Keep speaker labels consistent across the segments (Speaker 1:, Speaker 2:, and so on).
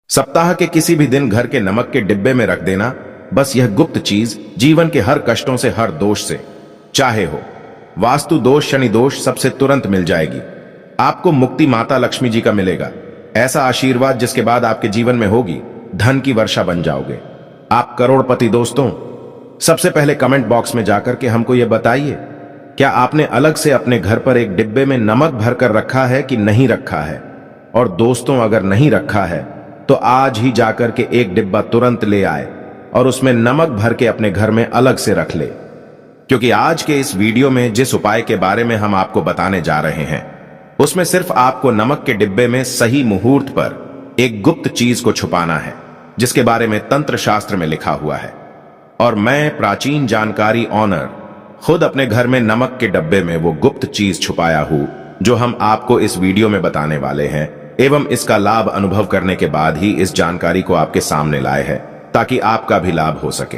Speaker 1: सप्ताह के किसी भी दिन घर के नमक के डिब्बे में रख देना, बस यह गुप्त चीज जीवन के हर कष्टों से, हर दोष से, चाहे हो वास्तु दोष, शनि दोष, सबसे तुरंत मिल जाएगी। आपको मुक्ति माता लक्ष्मी जी का मिलेगा, ऐसा आशीर्वाद जिसके बाद आपके जीवन में होगी धन की वर्षा, बन जाओगे आप करोड़पति। दोस्तों, सबसे पहले कमेंट बॉक्स में जाकर के हमको यह बताइए, क्या आपने अलग से अपने घर पर एक डिब्बे में नमक भरकर रखा है कि नहीं रखा है? और दोस्तों, अगर नहीं रखा है तो आज ही जाकर के एक डिब्बा तुरंत ले आए और उसमें नमक भर के अपने घर में अलग से रख ले, क्योंकि आज के इस वीडियो में जिस उपाय के बारे में हम आपको बताने जा रहे हैं उसमें सिर्फ आपको नमक के डिब्बे में सही मुहूर्त पर एक गुप्त चीज को छुपाना है, जिसके बारे में तंत्र शास्त्र में लिखा हुआ है। और मैं प्राचीन जानकारी ऑनर खुद अपने घर में नमक के डब्बे में वो गुप्त चीज छुपाया हूं जो हम आपको इस वीडियो में बताने वाले हैं, एवं इसका लाभ अनुभव करने के बाद ही इस जानकारी को आपके सामने लाए हैं, ताकि आपका भी लाभ हो सके।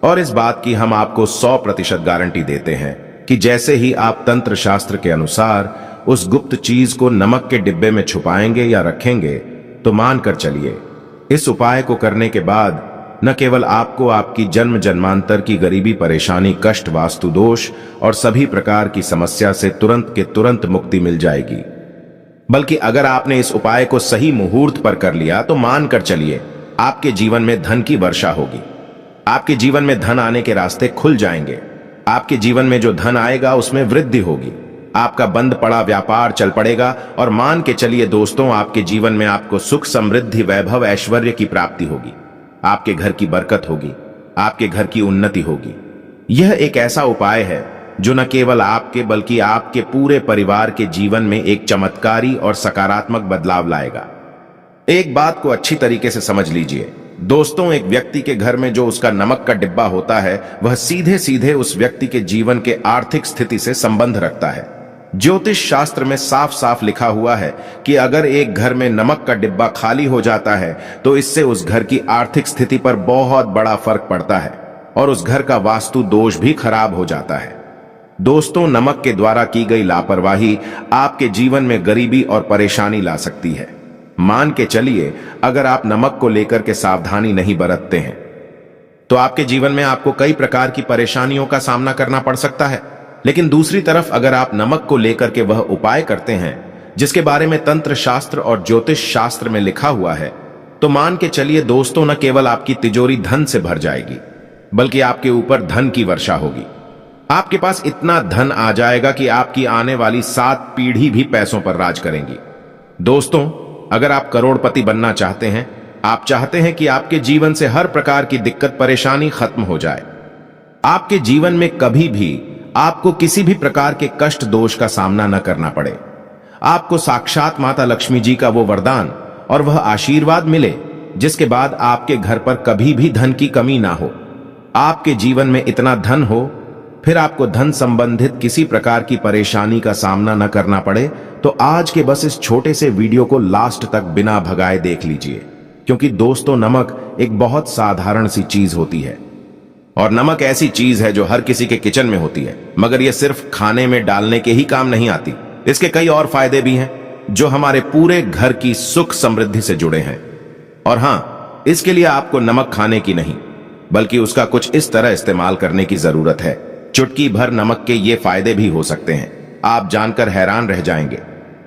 Speaker 1: और इस बात की हम आपको 100% गारंटी देते हैं कि जैसे ही आप तंत्र शास्त्र के अनुसार उस गुप्त चीज को नमक के डिब्बे में छुपाएंगे या रखेंगे, तो मानकर चलिए इस उपाय को करने के बाद न केवल आपको आपकी जन्म जन्मांतर की गरीबी, परेशानी, कष्ट, वास्तु दोष और सभी प्रकार की समस्या से तुरंत के तुरंत मुक्ति मिल जाएगी, बल्कि अगर आपने इस उपाय को सही मुहूर्त पर कर लिया तो मानकर चलिए आपके जीवन में धन की वर्षा होगी। आपके जीवन में धन आने के रास्ते खुल जाएंगे। आपके जीवन में जो धन आएगा उसमें वृद्धि होगी। आपका बंद पड़ा व्यापार चल पड़ेगा और मान के चलिए दोस्तों, आपके जीवन में आपको सुख, समृद्धि, वैभव, ऐश्वर्य की प्राप्ति होगी। आपके घर की बरकत होगी, आपके घर की उन्नति होगी। यह एक ऐसा उपाय है जो न केवल आपके बल्कि आपके पूरे परिवार के जीवन में एक चमत्कारी और सकारात्मक बदलाव लाएगा। एक बात को अच्छी तरीके से समझ लीजिए दोस्तों, एक व्यक्ति के घर में जो उसका नमक का डिब्बा होता है वह सीधे सीधे उस व्यक्ति के जीवन के आर्थिक स्थिति से संबंध रखता है। ज्योतिष शास्त्र में साफ साफ लिखा हुआ है कि अगर एक घर में नमक का डिब्बा खाली हो जाता है तो इससे उस घर की आर्थिक स्थिति पर बहुत बड़ा फर्क पड़ता है और उस घर का वास्तु दोष भी खराब हो जाता है। दोस्तों, नमक के द्वारा की गई लापरवाही आपके जीवन में गरीबी और परेशानी ला सकती है। मान के चलिए अगर आप नमक को लेकर के सावधानी नहीं बरतते हैं तो आपके जीवन में आपको कई प्रकार की परेशानियों का सामना करना पड़ सकता है। लेकिन दूसरी तरफ अगर आप नमक को लेकर के वह उपाय करते हैं जिसके बारे में तंत्र शास्त्र और ज्योतिष शास्त्र में लिखा हुआ है, तो मान के चलिए दोस्तों, न केवल आपकी तिजोरी धन से भर जाएगी बल्कि आपके ऊपर धन की वर्षा होगी। आपके पास इतना धन आ जाएगा कि आपकी आने वाली 7 पीढ़ी भी पैसों पर राज करेंगी। दोस्तों, अगर आप करोड़पति बनना चाहते हैं, आप चाहते हैं कि आपके जीवन से हर प्रकार की दिक्कत, परेशानी खत्म हो जाए, आपके जीवन में कभी भी आपको किसी भी प्रकार के कष्ट, दोष का सामना न करना पड़े, आपको साक्षात माता लक्ष्मी जी का वो वरदान और वह आशीर्वाद मिले जिसके बाद आपके घर पर कभी भी धन की कमी ना हो, आपके जीवन में इतना धन हो, फिर आपको धन संबंधित किसी प्रकार की परेशानी का सामना न करना पड़े, तो आज के बस इस छोटे से वीडियो को लास्ट तक बिना भगाए देख लीजिए। क्योंकि दोस्तों, नमक एक बहुत साधारण सी चीज होती है और नमक ऐसी चीज है जो हर किसी के किचन में होती है, मगर यह सिर्फ खाने में डालने के ही काम नहीं आती। इसके कई और फायदे भी हैं जो हमारे पूरे घर की सुख समृद्धि से जुड़े हैं। और हां, इसके लिए आपको नमक खाने की नहीं बल्कि उसका कुछ इस तरह इस्तेमाल करने की जरूरत है। चुटकी भर नमक के ये फायदे भी हो सकते हैं, आप जानकर हैरान रह जाएंगे।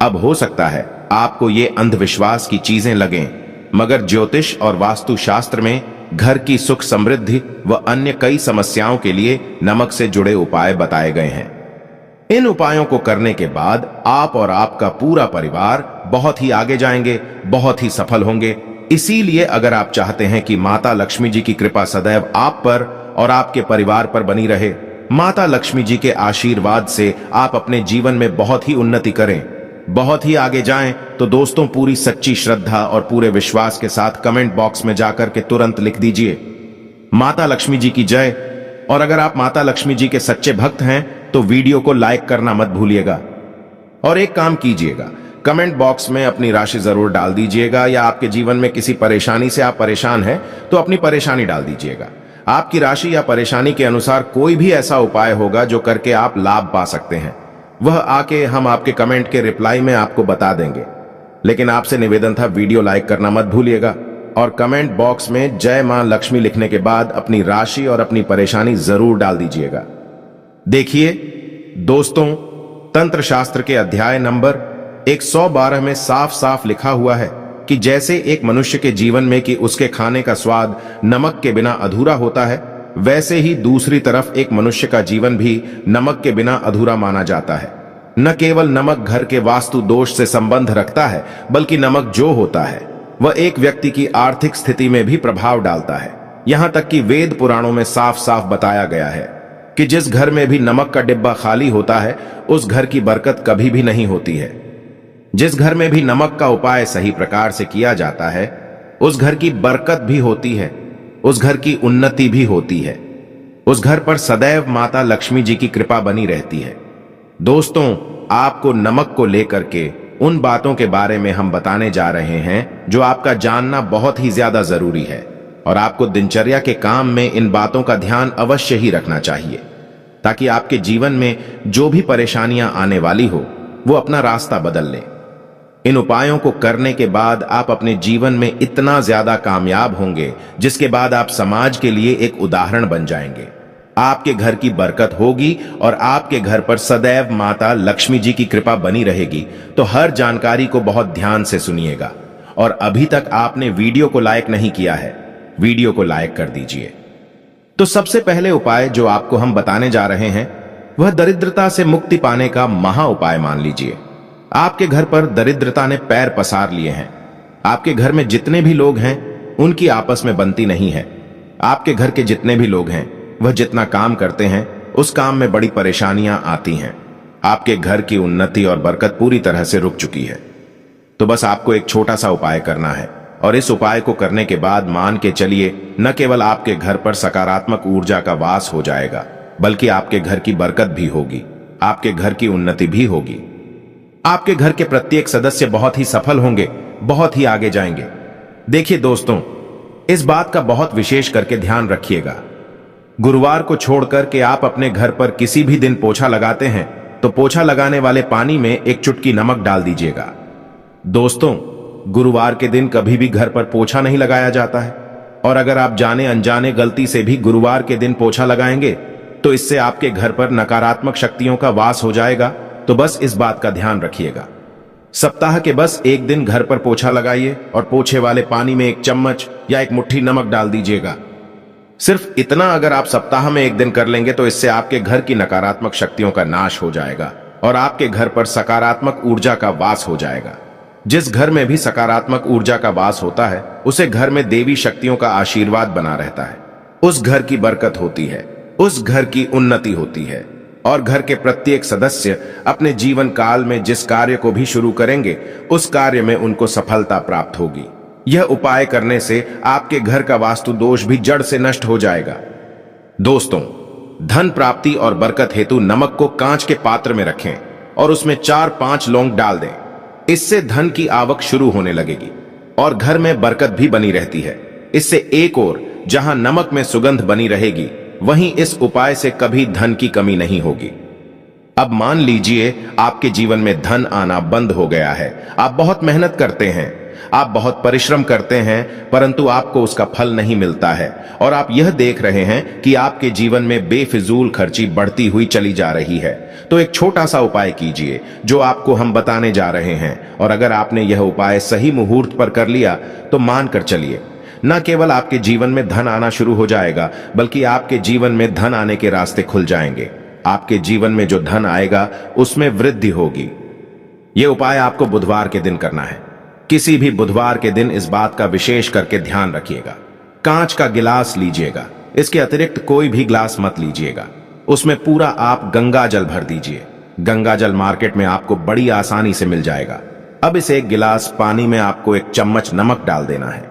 Speaker 1: अब हो सकता है आपको ये अंधविश्वास की चीजें लगें, मगर ज्योतिष और वास्तु शास्त्र में घर की सुख समृद्धि व अन्य कई समस्याओं के लिए नमक से जुड़े उपाय बताए गए हैं। इन उपायों को करने के बाद आप और आपका पूरा परिवार बहुत ही आगे जाएंगे, बहुत ही सफल होंगे। इसीलिए अगर आप चाहते हैं कि माता लक्ष्मी जी की कृपा सदैव आप पर और आपके परिवार पर बनी रहे, माता लक्ष्मी जी के आशीर्वाद से आप अपने जीवन में बहुत ही उन्नति करें, बहुत ही आगे जाएं, तो दोस्तों, पूरी सच्ची श्रद्धा और पूरे विश्वास के साथ कमेंट बॉक्स में जाकर के तुरंत लिख दीजिए माता लक्ष्मी जी की जय। और अगर आप माता लक्ष्मी जी के सच्चे भक्त हैं तो वीडियो को लाइक करना मत भूलिएगा। और एक काम कीजिएगा, कमेंट बॉक्स में अपनी राशि जरूर डाल दीजिएगा, या आपके जीवन में किसी परेशानी से आप परेशान हैं तो अपनी परेशानी डाल दीजिएगा। आपकी राशि या परेशानी के अनुसार कोई भी ऐसा उपाय होगा जो करके आप लाभ पा सकते हैं, वह आके हम आपके कमेंट के रिप्लाई में आपको बता देंगे। लेकिन आपसे निवेदन था, वीडियो लाइक करना मत भूलिएगा और कमेंट बॉक्स में जय मां लक्ष्मी लिखने के बाद अपनी राशि और अपनी परेशानी जरूर डाल दीजिएगा। देखिए दोस्तों, तंत्र शास्त्र के अध्याय नंबर 112 में साफ साफ लिखा हुआ है कि जैसे एक मनुष्य के जीवन में कि उसके खाने का स्वाद नमक के बिना अधूरा होता है, वैसे ही दूसरी तरफ एक मनुष्य का जीवन भी नमक के बिना अधूरा माना जाता है। न केवल नमक घर के वास्तु दोष से संबंध रखता है, बल्कि नमक जो होता है वह एक व्यक्ति की आर्थिक स्थिति में भी प्रभाव डालता है। यहां तक कि वेद पुराणों में साफ साफ बताया गया है कि जिस घर में भी नमक का डिब्बा खाली होता है, उस घर की बरकत कभी भी नहीं होती है। जिस घर में भी नमक का उपाय सही प्रकार से किया जाता है, उस घर की बरकत भी होती है, उस घर की उन्नति भी होती है, उस घर पर सदैव माता लक्ष्मी जी की कृपा बनी रहती है। दोस्तों, आपको नमक को लेकर के उन बातों के बारे में हम बताने जा रहे हैं जो आपका जानना बहुत ही ज्यादा जरूरी है, और आपको दिनचर्या के काम में इन बातों का ध्यान अवश्य ही रखना चाहिए, ताकि आपके जीवन में जो भी परेशानियां आने वाली हो वो अपना रास्ता बदल लें। इन उपायों को करने के बाद आप अपने जीवन में इतना ज्यादा कामयाब होंगे, जिसके बाद आप समाज के लिए एक उदाहरण बन जाएंगे। आपके घर की बरकत होगी और आपके घर पर सदैव माता लक्ष्मी जी की कृपा बनी रहेगी। तो हर जानकारी को बहुत ध्यान से सुनिएगा, और अभी तक आपने वीडियो को लाइक नहीं किया है, वीडियो को लाइक कर दीजिए। तो सबसे पहले उपाय जो आपको हम बताने जा रहे हैं वह दरिद्रता से मुक्ति पाने का महा उपाय मान लीजिए। आपके घर पर दरिद्रता ने पैर पसार लिए हैं। आपके घर में जितने भी लोग हैं उनकी आपस में बनती नहीं है। आपके घर के जितने भी लोग हैं वह जितना काम करते हैं उस काम में बड़ी परेशानियां आती हैं। आपके घर की उन्नति और बरकत पूरी तरह से रुक चुकी है। तो बस आपको एक छोटा सा उपाय करना है, और इस उपाय को करने के बाद मान के चलिए न केवल आपके घर पर सकारात्मक ऊर्जा का वास हो जाएगा, बल्कि आपके घर की बरकत भी होगी, आपके घर की उन्नति भी होगी। आपके घर के प्रत्येक सदस्य बहुत ही सफल होंगे, बहुत ही आगे जाएंगे। देखिए दोस्तों, इस बात का बहुत विशेष करके ध्यान रखिएगा। गुरुवार को छोड़कर के आप अपने घर पर किसी भी दिन पोछा लगाते हैं तो पोछा लगाने वाले पानी में एक चुटकी नमक डाल दीजिएगा। दोस्तों, गुरुवार के दिन कभी भी घर पर पोछा नहीं लगाया जाता है, और अगर आप जाने अनजाने गलती से भी गुरुवार के दिन पोछा लगाएंगे तो इससे आपके घर पर नकारात्मक शक्तियों का वास हो जाएगा। तो बस इस बात का ध्यान रखिएगा। सप्ताह के बस एक दिन घर पर पोछा लगाइए और पोछे वाले पानी में एक चम्मच या एक मुट्ठी नमक डाल दीजिएगा। सिर्फ इतना अगर आप सप्ताह में एक दिन कर लेंगे तो इससे आपके घर की नकारात्मक शक्तियों का नाश हो जाएगा और आपके घर पर सकारात्मक ऊर्जा का वास हो जाएगा। जिस घर में भी सकारात्मक ऊर्जा का वास होता है उसे घर में देवी शक्तियों का आशीर्वाद बना रहता है। उस घर की बरकत होती है, उस घर की उन्नति होती है, और घर के प्रत्येक सदस्य अपने जीवन काल में जिस कार्य को भी शुरू करेंगे उस कार्य में उनको सफलता प्राप्त होगी। यह उपाय करने से आपके घर का वास्तु दोष भी जड़ से नष्ट हो जाएगा। दोस्तों, धन प्राप्ति और बरकत हेतु नमक को कांच के पात्र में रखें और उसमें 4-5 लौंग डाल दें। इससे धन की आवक शुरू होने लगेगी और घर में बरकत भी बनी रहती है। इससे एक ओर जहां नमक में सुगंध बनी रहेगी, वहीं इस उपाय से कभी धन की कमी नहीं होगी। अब मान लीजिए आपके जीवन में धन आना बंद हो गया है। आप बहुत मेहनत करते हैं, आप बहुत परिश्रम करते हैं, परंतु आपको उसका फल नहीं मिलता है, और आप यह देख रहे हैं कि आपके जीवन में बेफिजूल खर्ची बढ़ती हुई चली जा रही है। तो एक छोटा सा उपाय कीजिए जो आपको हम बताने जा रहे हैं, और अगर आपने यह उपाय सही मुहूर्त पर कर लिया तो मान कर चलिए, न केवल आपके जीवन में धन आना शुरू हो जाएगा, बल्कि आपके जीवन में धन आने के रास्ते खुल जाएंगे। आपके जीवन में जो धन आएगा उसमें वृद्धि होगी। यह उपाय आपको बुधवार के दिन करना है। किसी भी बुधवार के दिन इस बात का विशेष करके ध्यान रखिएगा। कांच का गिलास लीजिएगा, इसके अतिरिक्त कोई भी ग्लास मत लीजिएगा। उसमें पूरा आप गंगा जल भर दीजिए। गंगा जल मार्केट में आपको बड़ी आसानी से मिल जाएगा। अब इस एक गिलास पानी में आपको एक चम्मच नमक डाल देना है।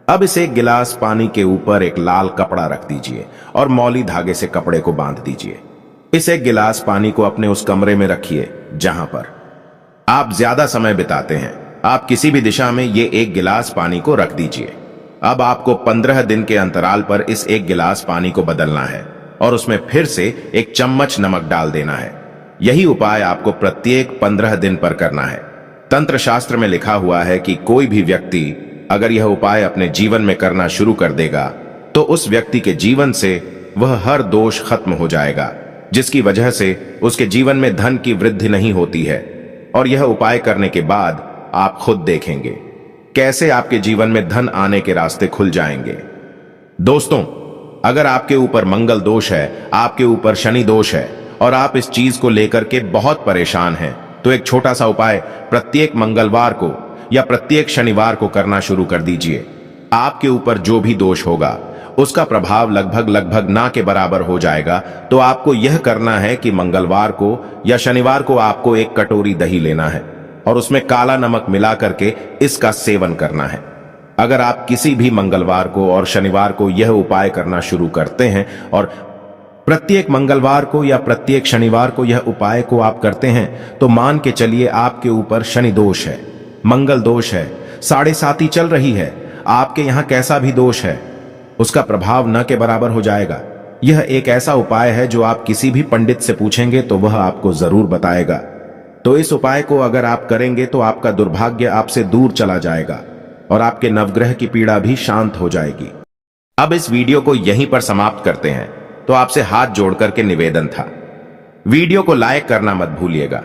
Speaker 1: अब इस एक गिलास पानी के ऊपर एक लाल कपड़ा रख दीजिए और मौली धागे से कपड़े को बांध दीजिए। इस एक गिलास पानी को अपने उस कमरे में रखिए जहां पर आप ज्यादा समय बिताते हैं। आप किसी भी दिशा में ये एक गिलास पानी को रख दीजिए। अब आपको 15 दिन के अंतराल पर इस एक गिलास पानी को बदलना है और उसमें फिर से एक चम्मच नमक डाल देना है। यही उपाय आपको प्रत्येक 15 दिन पर करना है। तंत्र शास्त्र में लिखा हुआ है कि कोई भी व्यक्ति अगर यह उपाय अपने जीवन में करना शुरू कर देगा तो उस व्यक्ति के जीवन से वह हर दोष खत्म हो जाएगा, जिसकी वजह से उसके जीवन में धन की वृद्धि नहीं होती है। और यह उपाय करने के बाद आप खुद देखेंगे कैसे आपके जीवन में धन आने के रास्ते खुल जाएंगे। दोस्तों, अगर आपके ऊपर मंगल दोष है, आपके ऊपर शनि दोष है और आप इस चीज को लेकर के बहुत परेशान हैं, तो एक छोटा सा उपाय प्रत्येक मंगलवार को या प्रत्येक शनिवार को करना शुरू कर दीजिए। आपके ऊपर जो भी दोष होगा उसका प्रभाव लगभग ना के बराबर हो जाएगा। तो आपको यह करना है कि मंगलवार को या शनिवार को आपको एक कटोरी दही लेना है और उसमें काला नमक मिला करके इसका सेवन करना है। अगर आप किसी भी मंगलवार को और शनिवार को यह उपाय करना शुरू करते हैं और प्रत्येक मंगलवार को या प्रत्येक शनिवार को यह उपाय को आप करते हैं, तो मान के चलिए आपके ऊपर शनि दोष है, मंगल दोष है, 7.5 चल रही है, आपके यहां कैसा भी दोष है उसका प्रभाव न के बराबर हो जाएगा। यह एक ऐसा उपाय है जो आप किसी भी पंडित से पूछेंगे तो वह आपको जरूर बताएगा। तो इस उपाय को अगर आप करेंगे तो आपका दुर्भाग्य आपसे दूर चला जाएगा और आपके नवग्रह की पीड़ा भी शांत हो जाएगी। अब इस वीडियो को यहीं पर समाप्त करते हैं। तो आपसे हाथ जोड़ करके निवेदन था, वीडियो को लाइक करना मत भूलिएगा